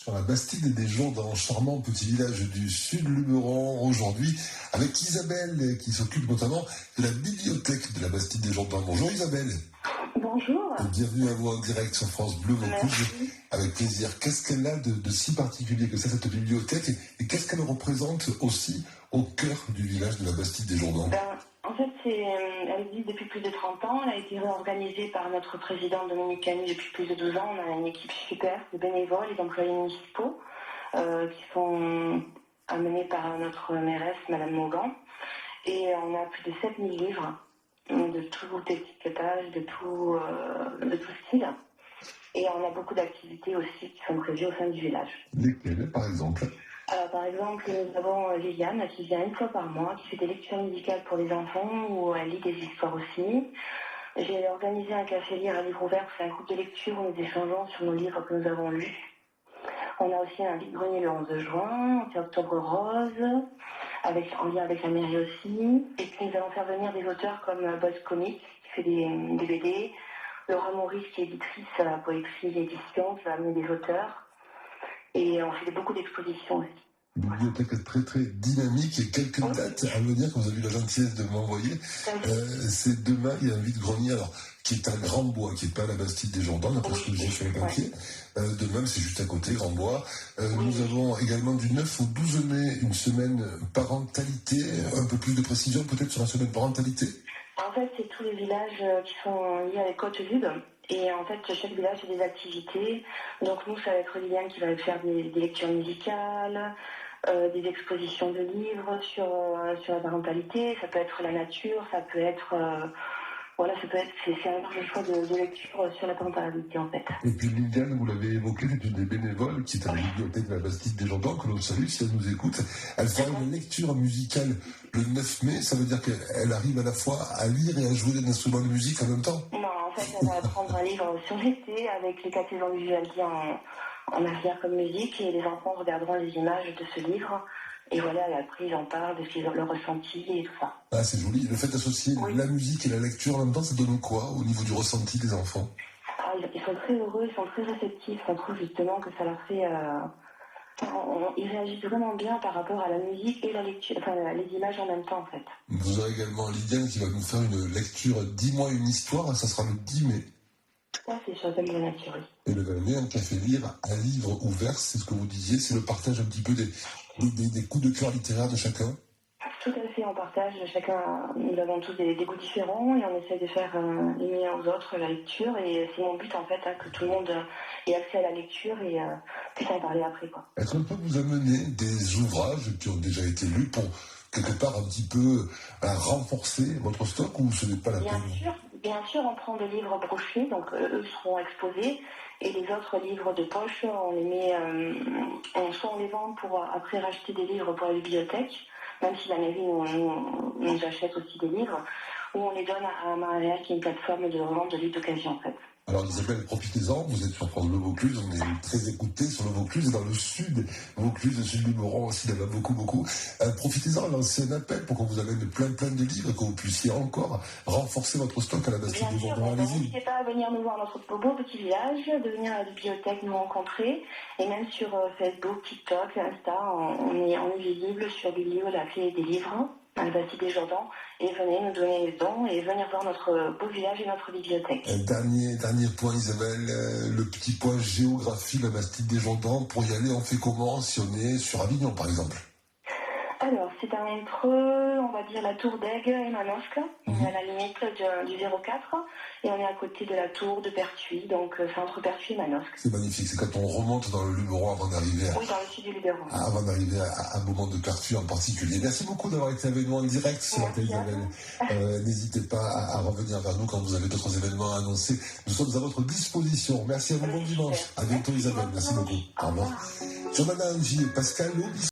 sur la Bastide des Jourdans, charmant petit village du sud Luberon, aujourd'hui avec Isabelle qui s'occupe notamment de la bibliothèque de la Bastide des Jourdans. Bonjour Isabelle. Bonjour. Et bienvenue à vous en direct sur France Bleu Vaucluse. Avec plaisir. Qu'est-ce qu'elle a de si particulier que ça, cette bibliothèque, et qu'est-ce qu'elle représente aussi au cœur du village de la Bastide des Jourdans? En fait, elle existe depuis plus de 30 ans. Elle a été réorganisée par notre président Dominique Canu depuis plus de 12 ans. On a une équipe super de bénévoles et d'employés municipaux qui sont amenés par notre mairesse, Madame Maugan. Et on a plus de 7000 livres de tout étiquetage, de tout style. Et on a beaucoup d'activités aussi qui sont prévues au sein du village. Lesquelles, par exemple? Alors, par exemple, nous avons Liliane qui vient une fois par mois, qui fait des lectures musicales pour les enfants, où elle lit des histoires aussi. J'ai organisé un café lire à livre ouvert, c'est un groupe de lecture où nous échangeons sur nos livres que nous avons lus. On a aussi un vide-grenier le 11 juin, c'est Octobre Rose, en lien avec la mairie aussi. Et puis nous allons faire venir des auteurs comme Boss Comics, qui fait des BD, Laura Maurice, qui est éditrice à la Poétrie Édition, qui va amener des auteurs. Et on fait beaucoup d'expositions aussi. Une bibliothèque très très dynamique et quelques dates à venir que vous avez eu la gentillesse de m'envoyer. C'est demain, il y a un vide-grenier qui est à Grand-Bois, qui n'est pas à la Bastide des Jourdans, d'après ce que j'ai sur le papier. Demain, c'est juste à côté, Grand-Bois. Nous avons également du 9 au 12 mai une semaine parentalité. Un peu plus de précision peut-être sur la semaine parentalité? En fait, c'est tous les villages qui sont liés avec Côte-Vide. Et en fait, chaque village a des activités. Donc nous, ça va être Liliane qui va faire des lectures musicales, des expositions de livres sur la parentalité. Ça peut être la nature, ça peut être... c'est un large choix de lecture sur la parentalité, en fait. Et puis Liliane, vous l'avez évoqué, c'est une des bénévoles qui est à la bibliothèque de la Bastide des Jourdans, que l'on salue si elle nous écoute. Elle fera une lecture musicale le 9 mai. Ça veut dire qu'elle arrive à la fois à lire et à jouer d'un instrument de musique en même temps? Non, en fait, elle va prendre un livre sur l'été avec les catégories visuelles en arrière comme musique, et les enfants regarderont les images de ce livre. Et voilà, et après, ils en parlent de ce qu'ils ont le ressenti et tout ça. Ah, c'est joli. Le fait d'associer la musique et la lecture en même temps, ça donne quoi au niveau du ressenti des enfants? Ils sont très heureux, ils sont très réceptifs. On trouve justement que ça leur fait... ils réagissent vraiment bien par rapport à la musique et la lecture, enfin les images en même temps, en fait. Vous aurez également Liliane qui va nous faire une lecture Dis-moi une histoire. Ça sera le 10 mai. Ça, c'est sur le thème de la nature. Et le dernier, un café lire à livre ouvert, c'est ce que vous disiez, c'est le partage un petit peu des coups de cœur littéraires de chacun. Tout à fait, on partage, nous avons tous des goûts différents et on essaie de faire les meilleurs aux autres la lecture, et c'est mon but en fait, que tout le monde ait accès à la lecture et puisse en parler après, quoi. Est-ce qu'on peut vous amener des ouvrages qui ont déjà été lus pour quelque part un petit peu renforcer votre stock, ou ce n'est pas la peine? Bien sûr, on prend des livres brochés, donc eux seront exposés, et les autres livres de poche, on les met, soit on les vend pour après racheter des livres pour la bibliothèque, même si la mairie nous achète aussi des livres, ou on les donne à Marielle, qui est une plateforme de revente de livres d'occasion, en fait. Alors Isabelle, profitez-en, vous êtes sur France Bleu Vaucluse, on est très écoutés sur le Vaucluse, et dans le sud Vaucluse, le sud du Luberon aussi, il y en a beaucoup. Profitez-en, lancez un appel pour qu'on vous amène plein de livres, et que vous puissiez encore renforcer votre stock à la Bastide des Jourdans. N'hésitez pas à venir nous voir dans notre beau petit village, de venir à la bibliothèque nous rencontrer, et même sur Facebook, TikTok, Insta, on est visible sur Biblio, la clé des livres, à la Bastide des Jourdans, et venez nous donner les dons et venir voir notre beau village et notre bibliothèque. Dernier point Isabelle, le petit point géographie, la Bastide des Jourdans, pour y aller on fait comment si on est sur Avignon par exemple? Alors, c'est entre, on va dire, la tour d'Aigle et Manosque. On est à la limite du 04, et on est à côté de la tour de Pertuis, donc c'est entre Pertuis et Manosque. C'est magnifique, c'est quand on remonte dans le Luberon avant d'arriver Oui, dans le sud du Luberon. Avant d'arriver à Beaumont de Pertuis en particulier. Merci beaucoup d'avoir été avec nous en direct ce matin, Isabelle. N'hésitez pas à revenir vers nous quand vous avez d'autres événements à annoncer. Nous sommes à votre disposition. Merci à vous, bon dimanche. À bientôt Isabelle, merci beaucoup. Au revoir. Sur Madame J. Pascal,